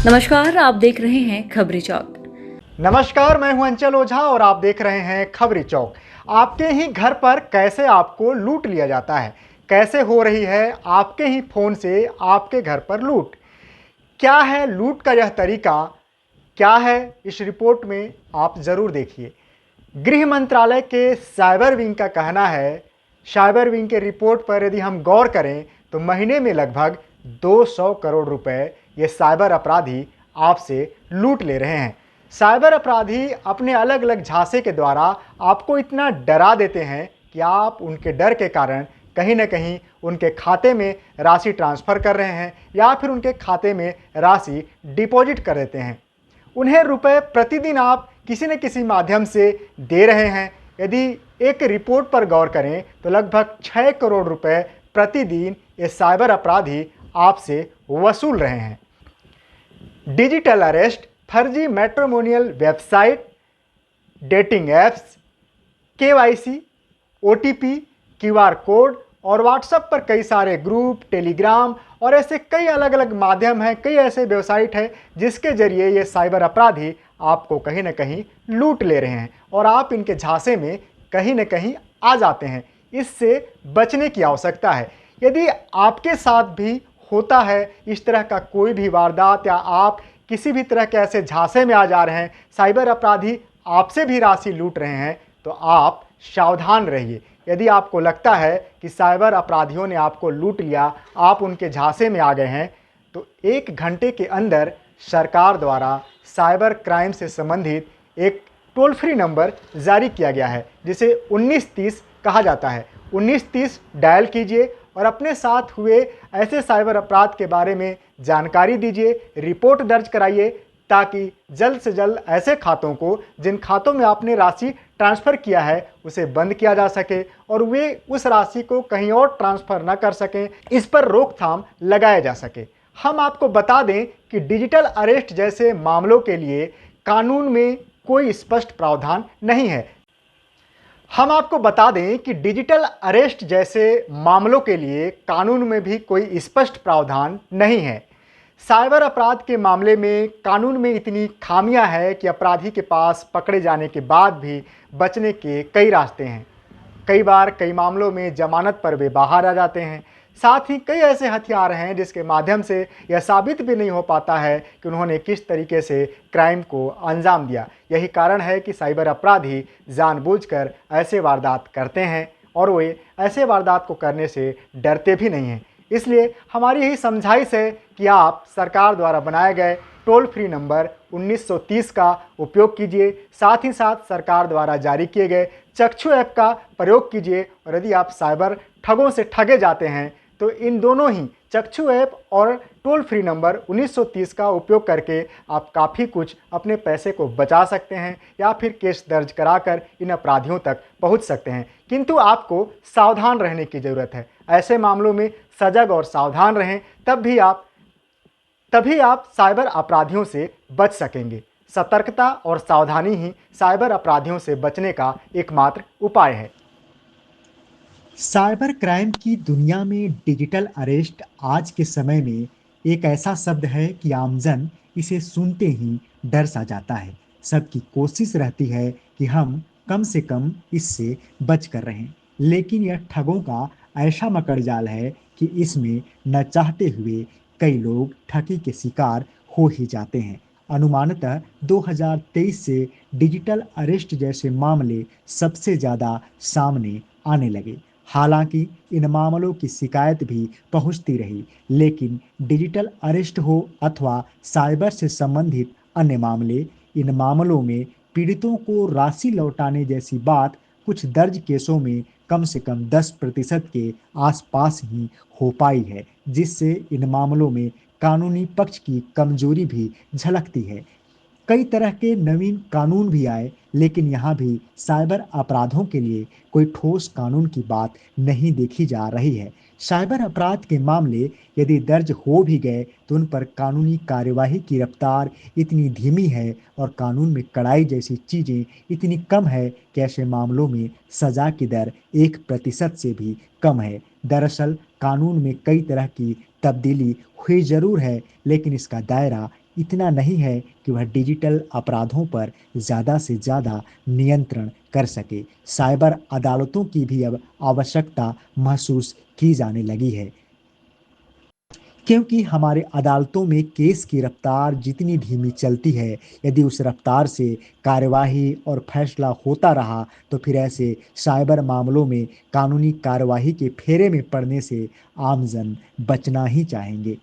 नमस्कार, आप देख रहे हैं खबरी चौक। नमस्कार, मैं हूं अंचल ओझा और आप देख रहे हैं खबरी चौक। आपके ही घर पर कैसे आपको लूट लिया जाता है, कैसे हो रही है आपके ही फोन से आपके घर पर लूट। क्या है लूट का यह तरीका, क्या है इस रिपोर्ट में आप जरूर देखिए। गृह मंत्रालय के साइबर विंग का कहना है, साइबर विंग के रिपोर्ट पर यदि हम गौर करें तो महीने में लगभग 200 करोड़ रुपए ये साइबर अपराधी आपसे लूट ले रहे हैं। साइबर अपराधी अपने अलग अलग झांसे के द्वारा आपको इतना डरा देते हैं कि आप उनके डर के कारण कहीं ना कहीं उनके खाते में राशि ट्रांसफ़र कर रहे हैं या फिर उनके खाते में राशि डिपॉजिट कर देते हैं। उन्हें रुपए प्रतिदिन आप किसी न किसी माध्यम से दे रहे हैं। यदि एक रिपोर्ट पर गौर करें तो लगभग 6 करोड़ रुपए प्रतिदिन ये साइबर अपराधी आपसे वसूल रहे हैं। डिजिटल अरेस्ट, फर्जी matrimonial website, dating apps, KYC, OTP, QR code और व्हाट्सएप पर कई सारे ग्रुप, टेलीग्राम और ऐसे कई अलग अलग माध्यम हैं, कई ऐसे वेबसाइट हैं जिसके जरिए ये साइबर अपराधी आपको कहीं ना कहीं लूट ले रहे हैं और आप इनके झांसे में कहीं ना कहीं आ जाते हैं। इससे बचने की आवश्यकता है। यदि आपके साथ भी होता है इस तरह का कोई भी वारदात या आप किसी भी तरह के ऐसे झांसे में आ जा रहे हैं, साइबर अपराधी आपसे भी राशि लूट रहे हैं, तो आप सावधान रहिए। यदि आपको लगता है कि साइबर अपराधियों ने आपको लूट लिया, आप उनके झांसे में आ गए हैं, तो 1 घंटे के अंदर सरकार द्वारा साइबर क्राइम से संबंधित एक टोल फ्री नंबर जारी किया गया है जिसे 1930 कहा जाता है। 1930 डायल कीजिए और अपने साथ हुए ऐसे साइबर अपराध के बारे में जानकारी दीजिए, रिपोर्ट दर्ज कराइए ताकि जल्द से जल्द ऐसे खातों को, जिन खातों में आपने राशि ट्रांसफ़र किया है, उसे बंद किया जा सके और वे उस राशि को कहीं और ट्रांसफ़र न कर सकें। इस पर रोकथाम लगाया जा सके। हम आपको बता दें कि डिजिटल अरेस्ट जैसे मामलों के लिए कानून में कोई स्पष्ट प्रावधान नहीं है। हम आपको बता दें कि डिजिटल अरेस्ट जैसे मामलों के लिए कानून में भी कोई स्पष्ट प्रावधान नहीं है। साइबर अपराध के मामले में कानून में इतनी खामियां हैं कि अपराधी के पास पकड़े जाने के बाद भी बचने के कई रास्ते हैं। कई बार कई मामलों में जमानत पर वे बाहर आ जाते हैं। साथ ही कई ऐसे हथियार हैं जिसके माध्यम से यह साबित भी नहीं हो पाता है कि उन्होंने किस तरीके से क्राइम को अंजाम दिया। यही कारण है कि साइबर अपराधी जानबूझकर ऐसे वारदात करते हैं और वे ऐसे वारदात को करने से डरते भी नहीं हैं। इसलिए हमारी यही समझाइश है कि आप सरकार द्वारा बनाए गए टोल फ्री नंबर 1930 का उपयोग कीजिए। साथ ही साथ सरकार द्वारा जारी किए गए चक्षु ऐप का प्रयोग कीजिए और यदि आप साइबर ठगों से ठगे जाते हैं तो इन दोनों ही चक्षु ऐप और टोल फ्री नंबर 1930 का उपयोग करके आप काफ़ी कुछ अपने पैसे को बचा सकते हैं या फिर केस दर्ज कराकर इन अपराधियों तक पहुंच सकते हैं। किंतु आपको सावधान रहने की ज़रूरत है। ऐसे मामलों में सजग और सावधान रहें, तभी आप साइबर अपराधियों से बच सकेंगे। सतर्कता और सावधानी ही साइबर अपराधियों से बचने का एकमात्र उपाय है। साइबर क्राइम की दुनिया में डिजिटल अरेस्ट आज के समय में एक ऐसा शब्द है कि आमजन इसे सुनते ही डर सा जाता है। सबकी कोशिश रहती है कि हम कम से कम इससे बच कर रहें, लेकिन यह ठगों का ऐसा मकड़जाल है कि इसमें न चाहते हुए कई लोग ठगी के शिकार हो ही जाते हैं। अनुमानतः 2023 से डिजिटल अरेस्ट जैसे मामले सबसे ज़्यादा सामने आने लगे। हालांकि इन मामलों की शिकायत भी पहुंचती रही, लेकिन डिजिटल अरेस्ट हो अथवा साइबर से संबंधित अन्य मामले, इन मामलों में पीड़ितों को राशि लौटाने जैसी बात कुछ दर्ज केसों में कम से कम 10% के आसपास ही हो पाई है, जिससे इन मामलों में कानूनी पक्ष की कमजोरी भी झलकती है। कई तरह के नवीन कानून भी आए, लेकिन यहाँ भी साइबर अपराधों के लिए कोई ठोस कानून की बात नहीं देखी जा रही है। साइबर अपराध के मामले यदि दर्ज हो भी गए तो उन पर कानूनी कार्यवाही की रफ्तार इतनी धीमी है और कानून में कड़ाई जैसी चीज़ें इतनी कम है कि ऐसे मामलों में सजा की दर 1% से भी कम है। दरअसल कानून में कई तरह की तब्दीली हुई जरूर है, लेकिन इसका दायरा इतना नहीं है कि वह डिजिटल अपराधों पर ज़्यादा से ज़्यादा नियंत्रण कर सके। साइबर अदालतों की भी अब आवश्यकता महसूस की जाने लगी है, क्योंकि हमारे अदालतों में केस की रफ्तार जितनी धीमी चलती है, यदि उस रफ्तार से कार्यवाही और फैसला होता रहा, तो फिर ऐसे साइबर मामलों में कानूनी कार्यवाही के फेरे में पड़ने से आमजन बचना ही चाहेंगे।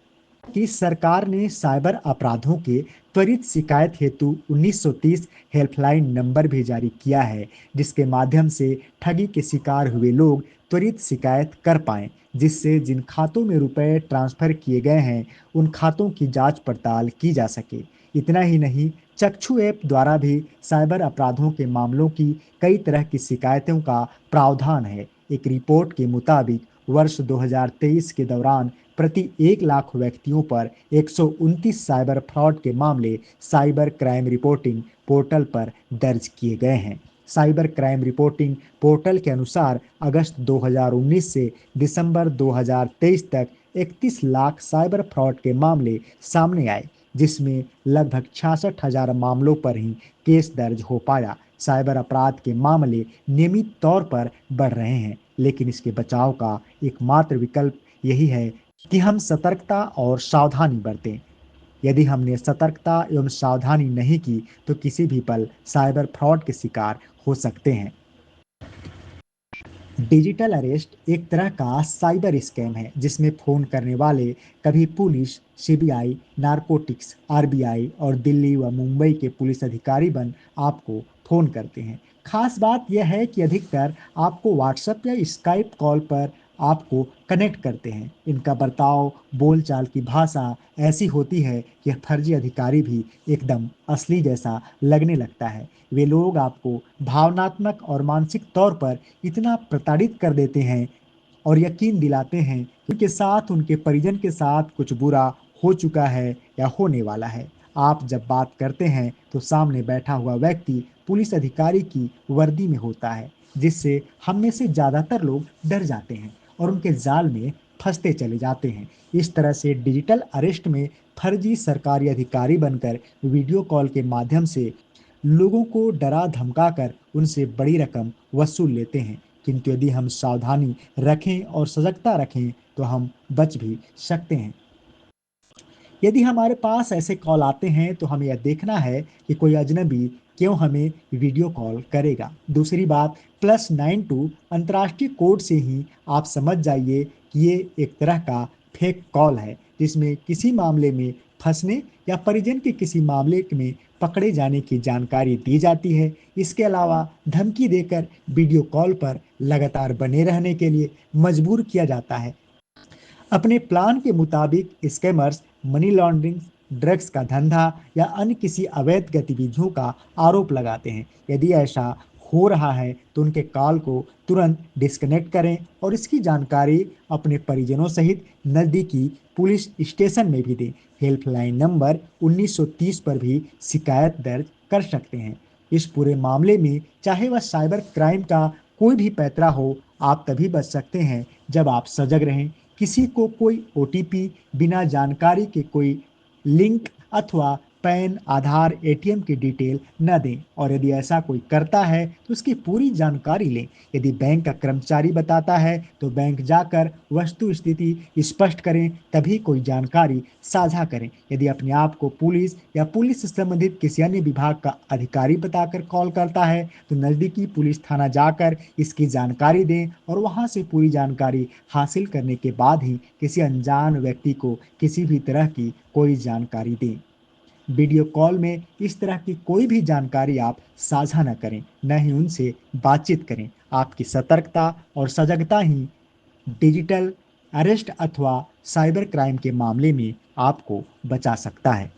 कि सरकार ने साइबर अपराधों के त्वरित शिकायत हेतु 1930 हेल्पलाइन नंबर भी जारी किया है, जिसके माध्यम से ठगी के शिकार हुए लोग त्वरित शिकायत कर पाएं, जिससे जिन खातों में रुपए ट्रांसफर किए गए हैं उन खातों की जांच पड़ताल की जा सके। इतना ही नहीं, चक्षु ऐप द्वारा भी साइबर अपराधों के मामलों की कई तरह की शिकायतों का प्रावधान है। एक रिपोर्ट के मुताबिक वर्ष 2023 के दौरान प्रति 1 लाख व्यक्तियों पर 129 साइबर फ्रॉड के मामले साइबर क्राइम रिपोर्टिंग पोर्टल पर दर्ज किए गए हैं। साइबर क्राइम रिपोर्टिंग पोर्टल के अनुसार अगस्त 2019 से दिसंबर 2023 तक 31 लाख साइबर फ्रॉड के मामले सामने आए, जिसमें लगभग 66,000 मामलों पर ही केस दर्ज हो पाया। साइबर अपराध के मामले नियमित तौर पर बढ़ रहे हैं, लेकिन इसके बचाव का एकमात्र विकल्प यही है कि हम सतर्कता और सावधानी बरतें। यदि हमने सतर्कता एवं सावधानी नहीं की, तो किसी भी पल साइबर फ्रॉड के शिकार हो सकते हैं। डिजिटल अरेस्ट एक तरह का साइबर स्कैम है, जिसमें फोन करने वाले कभी पुलिस, सीबीआई, नारकोटिक्स, आरबीआई और दिल्ली व मुंबई के पुलिस अधिकारी बन आपको फोन करते हैं। खास बात यह है कि अधिकतर आपको व्हाट्सएप या स्काइप कॉल पर आपको कनेक्ट करते हैं। इनका बर्ताव, बोलचाल की भाषा ऐसी होती है कि फर्जी अधिकारी भी एकदम असली जैसा लगने लगता है। वे लोग आपको भावनात्मक और मानसिक तौर पर इतना प्रताड़ित कर देते हैं और यकीन दिलाते हैं कि उनके साथ, उनके परिजन के साथ कुछ बुरा हो चुका है या होने वाला है। आप जब बात करते हैं तो सामने बैठा हुआ व्यक्ति पुलिस अधिकारी की वर्दी में होता है, जिससे हम में से ज़्यादातर लोग डर जाते हैं और उनके जाल में फंसते चले जाते हैं। इस तरह से डिजिटल अरेस्ट में फर्जी सरकारी अधिकारी बनकर वीडियो कॉल के माध्यम से लोगों को डरा धमकाकर उनसे बड़ी रकम वसूल लेते हैं। किंतु यदि हम सावधानी रखें और सजगता रखें तो हम बच भी सकते हैं। यदि हमारे पास ऐसे कॉल आते हैं तो हमें यह देखना है कि कोई अजनबी क्यों हमें वीडियो कॉल करेगा। दूसरी बात, +92 अंतर्राष्ट्रीय कोड से ही आप समझ जाइए कि ये एक तरह का फेक कॉल है, जिसमें किसी मामले में फंसने या परिजन के किसी मामले में पकड़े जाने की जानकारी दी जाती है। इसके अलावा धमकी देकर वीडियो कॉल पर लगातार बने रहने के लिए मजबूर किया जाता है। अपने प्लान के मुताबिक स्कैमर्स मनी लॉन्ड्रिंग, ड्रग्स का धंधा या अन्य किसी अवैध गतिविधियों का आरोप लगाते हैं। यदि ऐसा हो रहा है तो उनके कॉल को तुरंत डिस्कनेक्ट करें और इसकी जानकारी अपने परिजनों सहित नज़दीकी पुलिस स्टेशन में भी दें। हेल्पलाइन नंबर 1930 पर भी शिकायत दर्ज कर सकते हैं। इस पूरे मामले में चाहे वह साइबर क्राइम का कोई भी पैंतरा हो, आप तभी बच सकते हैं जब आप सजग रहें। किसी को कोई ओटीपी, बिना जानकारी के कोई लिंक अथवा पैन, आधार, एटीएम की डिटेल न दें और यदि ऐसा कोई करता है तो उसकी पूरी जानकारी लें। यदि बैंक का कर्मचारी बताता है तो बैंक जाकर वस्तु स्थिति स्पष्ट करें, तभी कोई जानकारी साझा करें। यदि अपने आप को पुलिस या पुलिस से संबंधित किसी अन्य विभाग का अधिकारी बताकर कॉल करता है तो नज़दीकी पुलिस थाना जाकर इसकी जानकारी दें और वहां से पूरी जानकारी हासिल करने के बाद ही किसी अनजान व्यक्ति को किसी भी तरह की कोई जानकारी दें। वीडियो कॉल में इस तरह की कोई भी जानकारी आप साझा न करें, न ही उनसे बातचीत करें। आपकी सतर्कता और सजगता ही डिजिटल अरेस्ट अथवा साइबर क्राइम के मामले में आपको बचा सकता है।